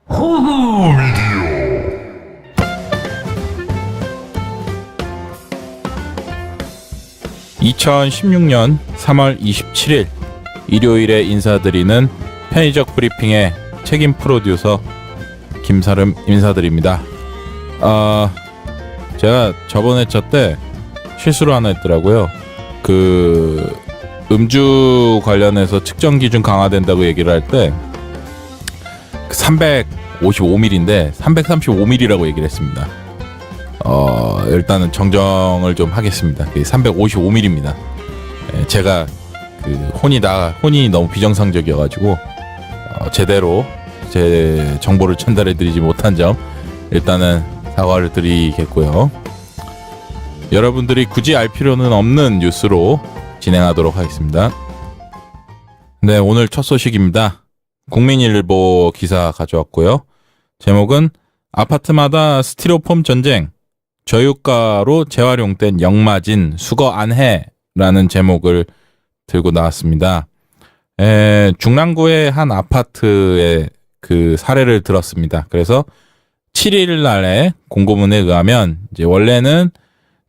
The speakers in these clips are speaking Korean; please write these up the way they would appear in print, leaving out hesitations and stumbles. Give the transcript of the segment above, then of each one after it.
호구 미디어. 2016년 3월 27일 일요일에 인사드리는 편의적 브리핑의 책임 프로듀서 김사름 인사드립니다. 제가 저번에 때 실수를 하나 했더라고요. 그 음주 관련해서 측정 기준 강화된다고 얘기를 할 때 355ml인데 335ml라고 얘기를 했습니다. 일단은 정정을 좀 하겠습니다. 355ml입니다. 제가 혼이 너무 비정상적이어가지고 제대로 제 정보를 전달해드리지 못한 점 일단은 사과를 드리겠고요. 여러분들이 굳이 알 필요는 없는 뉴스로 진행하도록 하겠습니다. 네, 오늘 첫 소식입니다. 국민일보 기사 가져왔고요. 제목은 아파트마다 스티로폼 전쟁, 저유가로 재활용된 역마진 수거 안 해라는 제목을 들고 나왔습니다. 중랑구의 한 아파트의 그 사례를 들었습니다. 그래서 7일 날에 공고문에 의하면 이제 원래는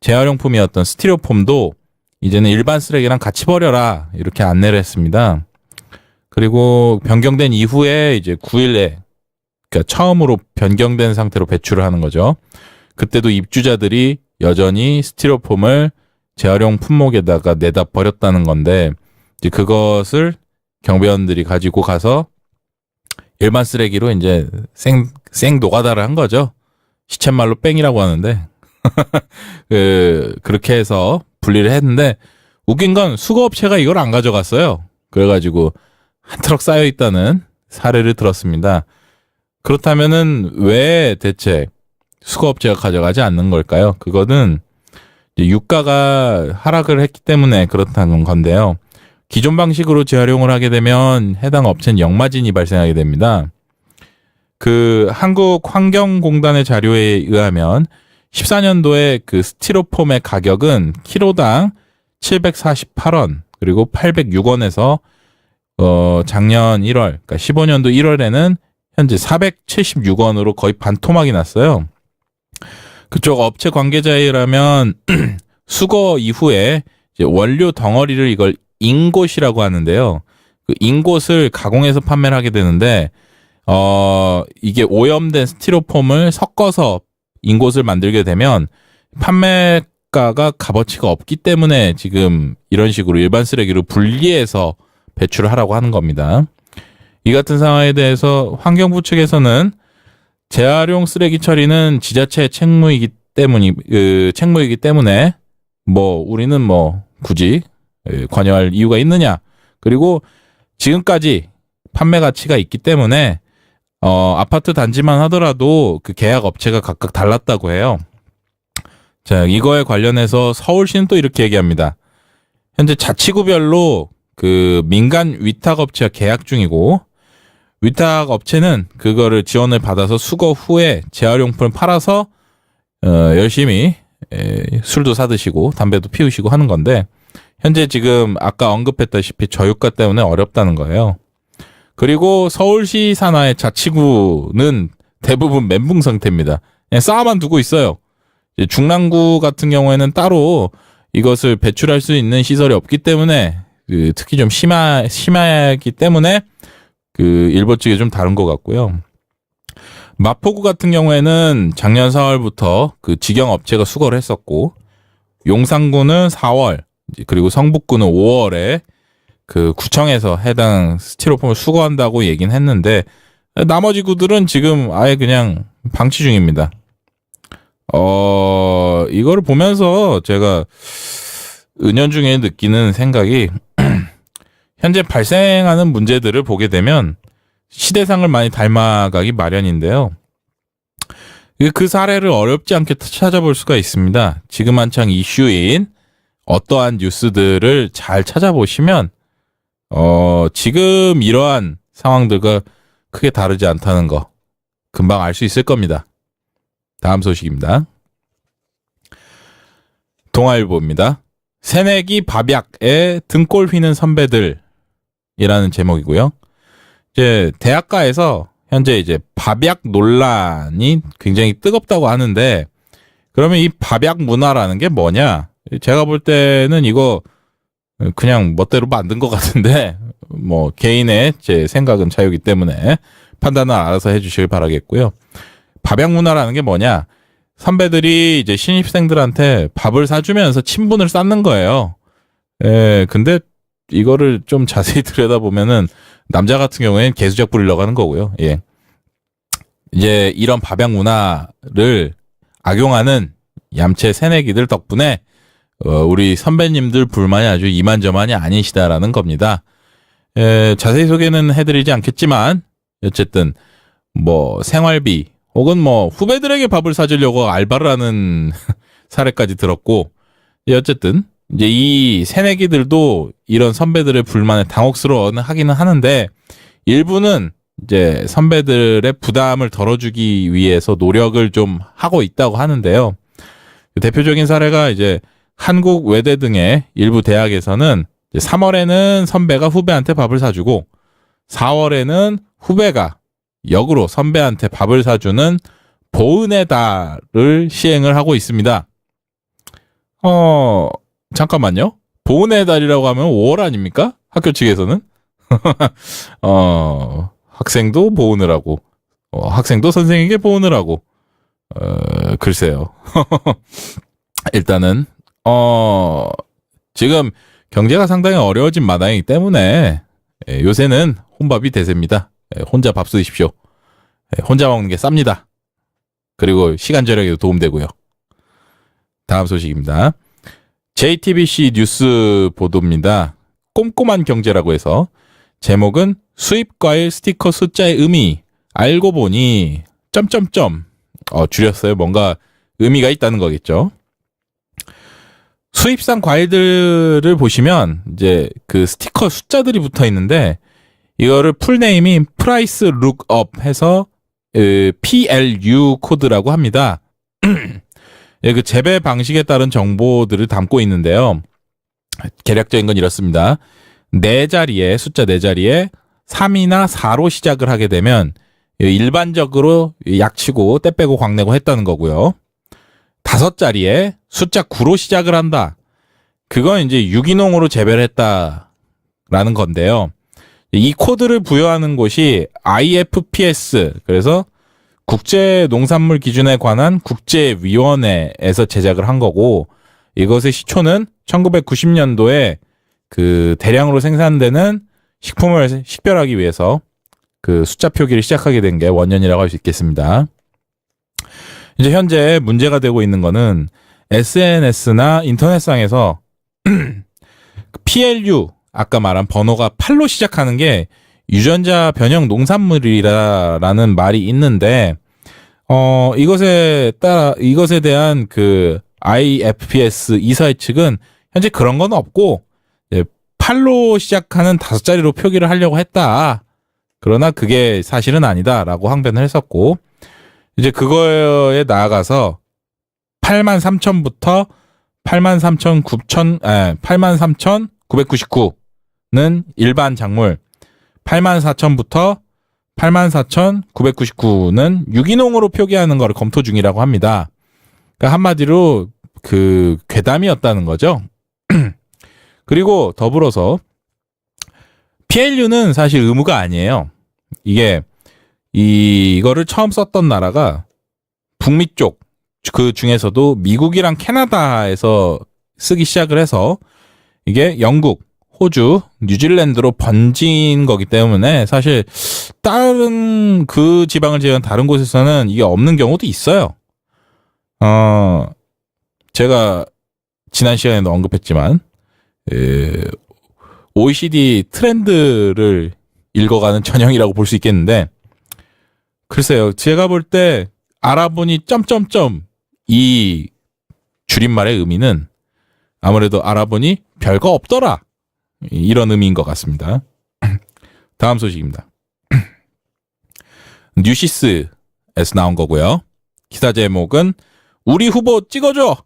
재활용품이었던 스티로폼도 이제는 일반 쓰레기랑 같이 버려라 이렇게 안내를 했습니다. 그리고 변경된 이후에 이제 9일에 그러니까 처음으로 변경된 상태로 배출을 하는 거죠. 그때도 입주자들이 여전히 스티로폼을 재활용 품목에다가 내다 버렸다는 건데 이제 그것을 경비원들이 가지고 가서 일반 쓰레기로 이제 생 노가다를 한 거죠. 시쳇말로 뺑이라고 하는데 그렇게 해서 분리를 했는데 웃긴 건 수거업체가 이걸 안 가져갔어요. 그래가지고 한 트럭 쌓여 있다는 사례를 들었습니다. 그렇다면은 왜 대체 수거업체가 가져가지 않는 걸까요? 그거는 이제 유가가 하락을 했기 때문에 그렇다는 건데요. 기존 방식으로 재활용을 하게 되면 해당 업체는 역마진이 발생하게 됩니다. 그 한국환경공단의 자료에 의하면 14년도에 그 스티로폼의 가격은 키로당 748원 그리고 806원에서 작년 1월, 그러니까 15년도 1월에는 현재 476원으로 거의 반토막이 났어요. 그쪽 업체 관계자에 의하면 수거 이후에 이제 원료 덩어리를 이걸 인곳이라고 하는데요. 그 인곳을 가공해서 판매를 하게 되는데 이게 오염된 스티로폼을 섞어서 인곳을 만들게 되면 판매가가 값어치가 없기 때문에 지금 이런 식으로 일반 쓰레기로 분리해서 배출을 하라고 하는 겁니다. 이 같은 상황에 대해서 환경부 측에서는 재활용 쓰레기 처리는 지자체의 책무이기 때문에 우리는 굳이 관여할 이유가 있느냐. 그리고 지금까지 판매 가치가 있기 때문에 아파트 단지만 하더라도 그 계약 업체가 각각 달랐다고 해요. 자, 이거에 관련해서 서울시는 또 이렇게 얘기합니다. 현재 자치구별로 그 민간 위탁업체와 계약 중이고 위탁업체는 그거를 지원을 받아서 수거 후에 재활용품을 팔아서 열심히 술도 사드시고 담배도 피우시고 하는 건데 현재 지금 아까 언급했다시피 저유가 때문에 어렵다는 거예요. 그리고 서울시 산하의 자치구는 대부분 멘붕 상태입니다. 그냥 쌓아만 두고 있어요. 중랑구 같은 경우에는 따로 이것을 배출할 수 있는 시설이 없기 때문에 특히 좀 심하기 때문에 일부 측이 좀 다른 것 같고요. 마포구 같은 경우에는 작년 4월부터 그 직영 업체가 수거를 했었고 용산구는 4월 그리고 성북구는 5월에 그 구청에서 해당 스티로폼을 수거한다고 얘기는 했는데 나머지 구들은 지금 아예 그냥 방치 중입니다. 이거를 보면서 제가 은연중에 느끼는 생각이 현재 발생하는 문제들을 보게 되면 시대상을 많이 닮아가기 마련인데요. 그 사례를 어렵지 않게 찾아볼 수가 있습니다. 지금 한창 이슈인 어떠한 뉴스들을 잘 찾아보시면 지금 이러한 상황들과 크게 다르지 않다는 거 금방 알 수 있을 겁니다. 다음 소식입니다. 동아일보입니다. 새내기 밥약에 등골 휘는 선배들이라는 제목이고요. 이제 대학가에서 현재 이제 밥약 논란이 굉장히 뜨겁다고 하는데, 그러면 이 밥약 문화라는 게 뭐냐? 제가 볼 때는 이거 그냥 멋대로 만든 것 같은데, 뭐 개인의 제 생각은 자유이기 때문에 판단을 알아서 해주시길 바라겠고요. 밥약 문화라는 게 뭐냐? 선배들이 이제 신입생들한테 밥을 사주면서 친분을 쌓는 거예요. 근데 이거를 좀 자세히 들여다보면은 남자 같은 경우에는 개수작 부리려고 하는 거고요. 예. 이제 이런 밥약 문화를 악용하는 얌체 새내기들 덕분에 우리 선배님들 불만이 아주 이만저만이 아니시다라는 겁니다. 자세히 소개는 해드리지 않겠지만 어쨌든 뭐 생활비 혹은 뭐 후배들에게 밥을 사주려고 알바를 하는 사례까지 들었고, 어쨌든 이제 이 새내기들도 이런 선배들의 불만에 당혹스러워는 하기는 하는데, 일부는 이제 선배들의 부담을 덜어주기 위해서 노력을 좀 하고 있다고 하는데요. 대표적인 사례가 이제 한국 외대 등의 일부 대학에서는 3월에는 선배가 후배한테 밥을 사주고 4월에는 후배가 역으로 선배한테 밥을 사주는 보은의 달을 시행을 하고 있습니다. 잠깐만요. 보은의 달이라고 하면 5월 아닙니까? 학교 측에서는? 학생도 보은을 하고, 학생도 선생에게 보은을 하고, 글쎄요. 일단은, 지금 경제가 상당히 어려워진 마당이기 때문에, 요새는 혼밥이 대세입니다. 혼자 밥 쓰십시오. 혼자 먹는 게 쌉니다. 그리고 시간 절약에도 도움되고요. 다음 소식입니다. JTBC 뉴스 보도입니다. 꼼꼼한 경제라고 해서 제목은 수입과일 스티커 숫자의 의미 알고 보니 점점점 줄였어요. 뭔가 의미가 있다는 거겠죠. 수입산 과일들을 보시면 이제 그 스티커 숫자들이 붙어 있는데 이거를 풀네임이 프라이스 룩업 해서 PLU 코드라고 합니다. 그 재배 방식에 따른 정보들을 담고 있는데요. 개략적인 건 이렇습니다. 숫자 4자리에 3이나 4로 시작을 하게 되면 일반적으로 약치고 때 빼고 광내고 했다는 거고요. 5자리에 숫자 9로 시작을 한다. 그건 이제 유기농으로 재배를 했다라는 건데요. 이 코드를 부여하는 곳이 IFPS, 그래서 국제농산물 기준에 관한 국제위원회에서 제작을 한 거고, 이것의 시초는 1990년도에 그 대량으로 생산되는 식품을 식별하기 위해서 그 숫자 표기를 시작하게 된 게 원년이라고 할 수 있겠습니다. 이제 현재 문제가 되고 있는 거는 SNS나 인터넷상에서 PLU, 아까 말한 번호가 8로 시작하는 게 유전자 변형 농산물이라는 말이 있는데, 이것에 대한 그 IFPS 이사회 측은 현재 그런 건 없고, 8로 시작하는 5자리로 표기를 하려고 했다. 그러나 그게 사실은 아니다라고 항변을 했었고, 이제 그거에 나아가서 83,000부터 83,999는 일반 작물, 84,000부터 84,999는 유기농으로 표기하는 것을 검토 중이라고 합니다. 그러니까 한마디로 그 괴담이었다는 거죠. 그리고 더불어서 PLU는 사실 의무가 아니에요. 이거를 처음 썼던 나라가 북미 쪽, 그 중에서도 미국이랑 캐나다에서 쓰기 시작을 해서 이게 영국, 호주, 뉴질랜드로 번진 거기 때문에 사실 다른 그 지방을 제외한 다른 곳에서는 이게 없는 경우도 있어요. 제가 지난 시간에도 언급했지만 OECD 트렌드를 읽어가는 전형이라고 볼 수 있겠는데, 글쎄요, 제가 볼 때 알아보니 점점점 이 줄임말의 의미는 아무래도 알아보니 별거 없더라, 이런 의미인 것 같습니다. 다음 소식입니다. 뉴시스에서 나온 거고요. 기사 제목은 우리 후보 찍어줘!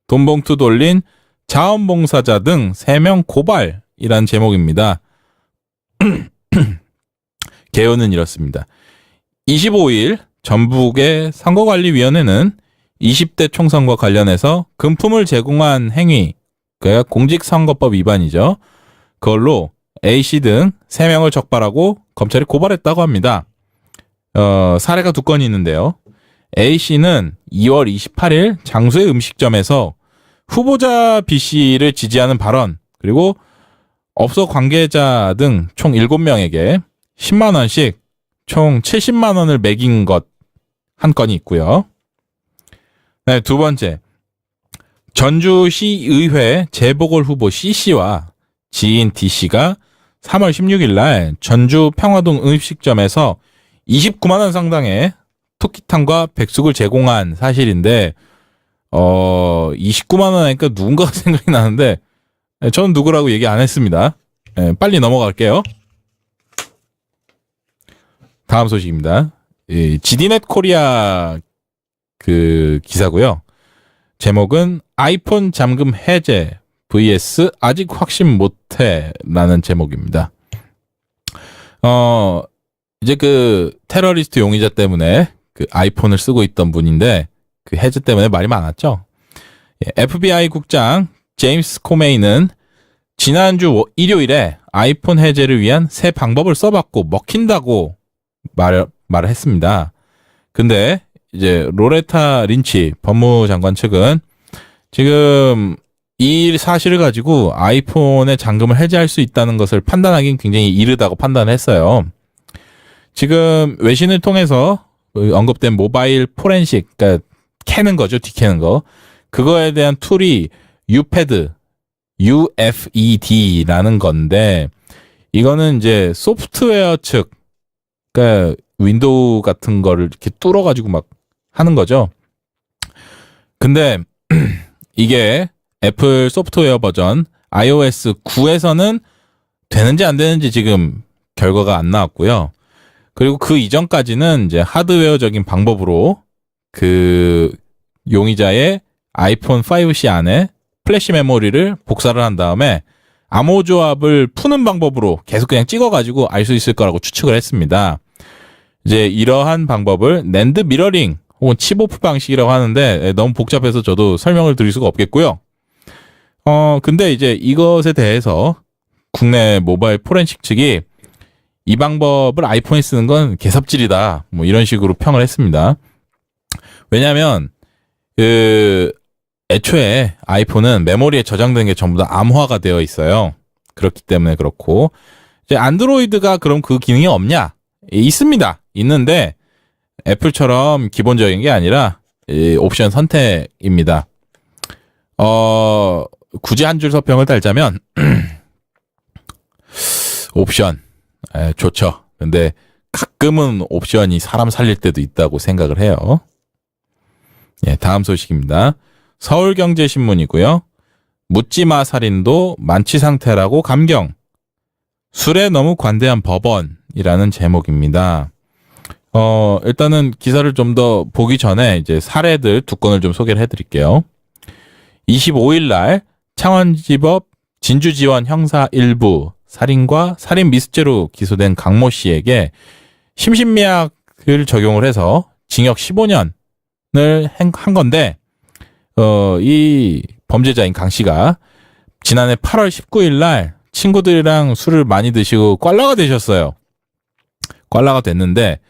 돈봉투 돌린 자원봉사자 등 3명 고발이란 제목입니다. 개요는 이렇습니다. 25일 전북의 선거관리위원회는 20대 총선과 관련해서 금품을 제공한 행위, 그러니까 공직선거법 위반이죠. 그걸로 A씨 등 3명을 적발하고 검찰이 고발했다고 합니다. 사례가 2건이 있는데요. A씨는 2월 28일 장수의 음식점에서 후보자 B씨를 지지하는 발언, 그리고 업소 관계자 등 총 7명에게 10만 원씩 총 70만 원을 매긴 것 한 건이 있고요. 네, 2번째. 전주시의회 재보궐 후보 C씨와 지인 D씨가 3월 16일 날 전주 평화동 음식점에서 29만 원 상당의 토끼탕과 백숙을 제공한 사실인데 29만 원 하니까 누군가가 생각이 나는데 저는 누구라고 얘기 안 했습니다. 빨리 넘어갈게요. 다음 소식입니다. GD넷 코리아 그 기사고요. 제목은 아이폰 잠금 해제 vs 아직 확신 못해라는 제목입니다. 이제 그 테러리스트 용의자 때문에 그 아이폰을 쓰고 있던 분인데 그 해제 때문에 말이 많았죠. FBI 국장 제임스 코메이는 지난주 일요일에 아이폰 해제를 위한 새 방법을 써봤고 먹힌다고 말을 했습니다. 근데 이제 로레타 린치 법무장관 측은 지금 이 사실을 가지고 아이폰의 잠금을 해제할 수 있다는 것을 판단하기는 굉장히 이르다고 판단을 했어요. 지금 외신을 통해서 언급된 모바일 포렌식, 그러니까 캐는 거죠, 뒤캐는 거. 그거에 대한 툴이 UFED라는 건데, 이거는 이제 소프트웨어 측, 그러니까 윈도우 같은 거를 이렇게 뚫어가지고 막 하는 거죠. 근데 이게 애플 소프트웨어 버전 iOS 9에서는 되는지 안 되는지 지금 결과가 안 나왔고요. 그리고 그 이전까지는 이제 하드웨어적인 방법으로 그 용의자의 아이폰 5C 안에 플래시 메모리를 복사를 한 다음에 암호 조합을 푸는 방법으로 계속 그냥 찍어가지고 알 수 있을 거라고 추측을 했습니다. 이제 이러한 방법을 낸드 미러링 혹은 칩오프 방식이라고 하는데 너무 복잡해서 저도 설명을 드릴 수가 없겠고요. 근데 이제 이것에 대해서 국내 모바일 포렌식 측이 이 방법을 아이폰에 쓰는 건 개삽질이다. 뭐 이런 식으로 평을 했습니다. 왜냐하면 애초에 아이폰은 메모리에 저장된 게 전부 다 암호화가 되어 있어요. 그렇기 때문에 그렇고 이제 안드로이드가 그럼 그 기능이 없냐? 있습니다. 있는데 애플처럼 기본적인 게 아니라 옵션 선택입니다. 굳이 한 줄 서평을 달자면 옵션 좋죠. 근데 가끔은 옵션이 사람 살릴 때도 있다고 생각을 해요. 예, 다음 소식입니다. 서울경제신문이고요. 묻지마 살인도 만취 상태라고 감경. 술에 너무 관대한 법원이라는 제목입니다. 일단은 기사를 좀 더 보기 전에 이제 사례들 2건을 좀 소개를 해드릴게요. 25일 날 창원지법 진주지원 형사 1부 살인과 살인 미수죄로 기소된 강모 씨에게 심신미약을 적용을 해서 징역 15년을 한 건데, 이 범죄자인 강 씨가 지난해 8월 19일 날 친구들이랑 술을 많이 드시고 꽐라가 되셨어요. 꽐라가 됐는데,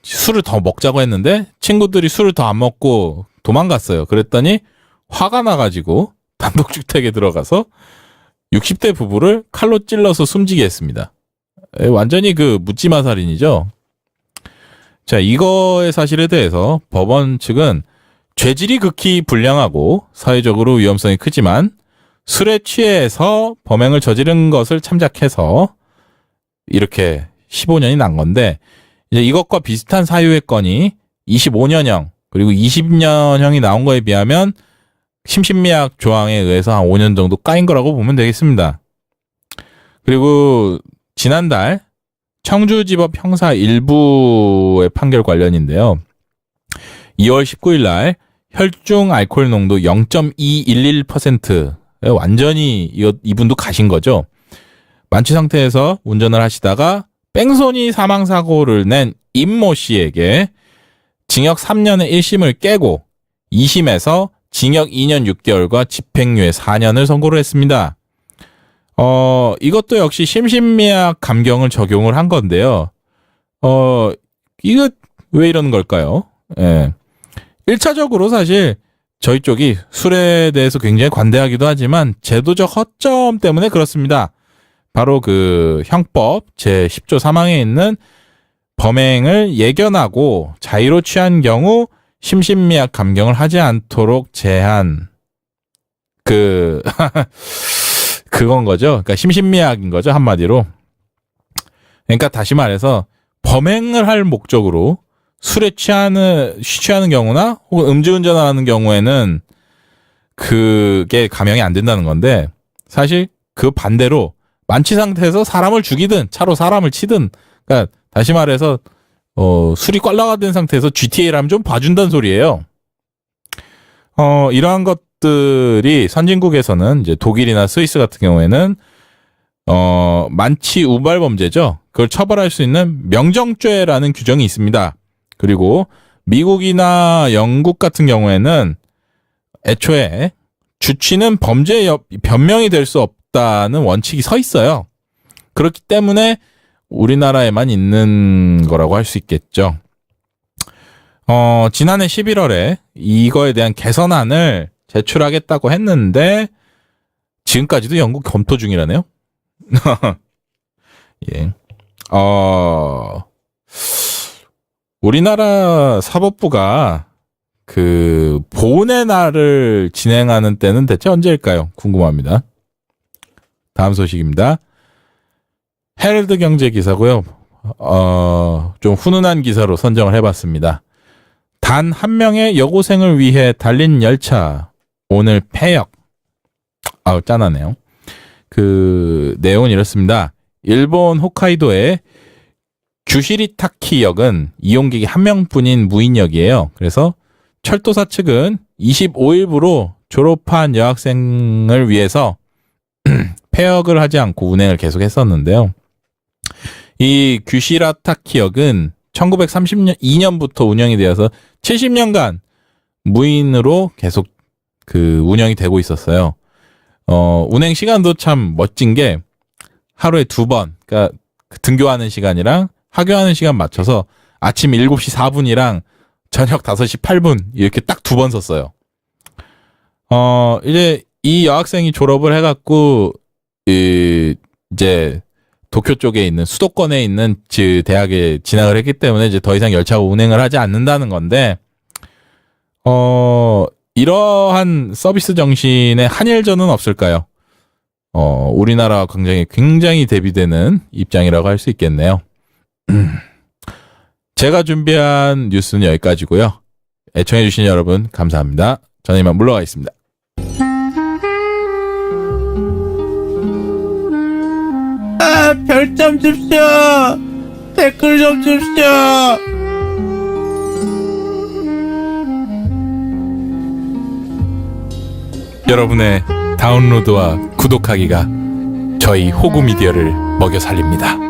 술을 더 먹자고 했는데 친구들이 술을 더 안 먹고 도망갔어요. 그랬더니 화가 나가지고 단독주택에 들어가서 60대 부부를 칼로 찔러서 숨지게 했습니다. 완전히 그 묻지마 살인이죠. 자, 이거의 사실에 대해서 법원 측은 죄질이 극히 불량하고 사회적으로 위험성이 크지만 술에 취해서 범행을 저지른 것을 참작해서 이렇게 15년이 난 건데, 이제 이것과 비슷한 사유의 건이 25년형 그리고 20년형이 나온 거에 비하면 심신미약 조항에 의해서 한 5년 정도 까인 거라고 보면 되겠습니다. 그리고 지난달 청주지법 형사 1부의 판결 관련인데요. 2월 19일 날 혈중 알코올 농도 0.211%에 완전히 이분도 가신 거죠. 만취 상태에서 운전을 하시다가 뺑소니 사망사고를 낸 임모 씨에게 징역 3년의 1심을 깨고 2심에서 징역 2년 6개월과 집행유예 4년을 선고를 했습니다. 이것도 역시 심신미약 감경을 적용을 한 건데요. 이거 왜 이러는 걸까요? 예. 1차적으로 사실 저희 쪽이 술에 대해서 굉장히 관대하기도 하지만 제도적 허점 때문에 그렇습니다. 바로 그 형법 제10조 3항에 있는 범행을 예견하고 자의로 취한 경우 심신미약 감경을 하지 않도록 제한 그건 거죠. 그러니까 심신미약인 거죠, 한마디로. 그러니까 다시 말해서 범행을 할 목적으로 술에 취하는 경우나 혹은 음주운전을 하는 경우에는 그게 감형이 안 된다는 건데, 사실 그 반대로 만취 상태에서 사람을 죽이든 차로 사람을 치든, 그러니까 다시 말해서 술이 꽐라가 된 상태에서 GTA라면 좀 봐준다는 소리예요. 이러한 것들이 선진국에서는 이제 독일이나 스위스 같은 경우에는 만취 우발 범죄죠. 그걸 처벌할 수 있는 명정죄라는 규정이 있습니다. 그리고 미국이나 영국 같은 경우에는 애초에 주취는 범죄 변명이 될 수 없다는 원칙이 서 있어요. 그렇기 때문에 우리나라에만 있는 거라고 할 수 있겠죠. 지난해 11월에 이거에 대한 개선안을 제출하겠다고 했는데 지금까지도 연구 검토 중이라네요. 예. 우리나라 사법부가 그 보훈의 날을 진행하는 때는 대체 언제일까요? 궁금합니다. 다음 소식입니다. 헤럴드 경제 기사고요. 좀 훈훈한 기사로 선정을 해봤습니다. 단 한 명의 여고생을 위해 달린 열차 오늘 폐역. 짠하네요. 그 내용은 이렇습니다. 일본 홋카이도의 규시리타키역은 이용객이 한 명뿐인 무인역이에요. 그래서 철도사 측은 25일부로 졸업한 여학생을 위해서 폐역을 하지 않고 운행을 계속했었는데요. 이 규시라타키역은 1932년부터 운영이 되어서 70년간 무인으로 계속 그 운영이 되고 있었어요. 운행 시간도 참 멋진 게 하루에 2번, 그러니까 등교하는 시간이랑 하교하는 시간 맞춰서 아침 7시 4분이랑 저녁 5시 8분 이렇게 딱 2번 썼어요. 이제 이 여학생이 졸업을 해갖고 이제 도쿄 쪽에 있는 수도권에 있는 대학에 진학을 했기 때문에 이제 더 이상 열차가 운행을 하지 않는다는 건데, 이러한 서비스 정신에 한일전은 없을까요? 우리나라와 굉장히 대비되는 입장이라고 할 수 있겠네요. 제가 준비한 뉴스는 여기까지고요. 애청해주신 여러분 감사합니다. 저는 이만 물러가겠습니다. 별 좀 줍쇼. 댓글 좀 줍쇼. 여러분의 다운로드와 구독하기가 저희 호구미디어를 먹여 살립니다.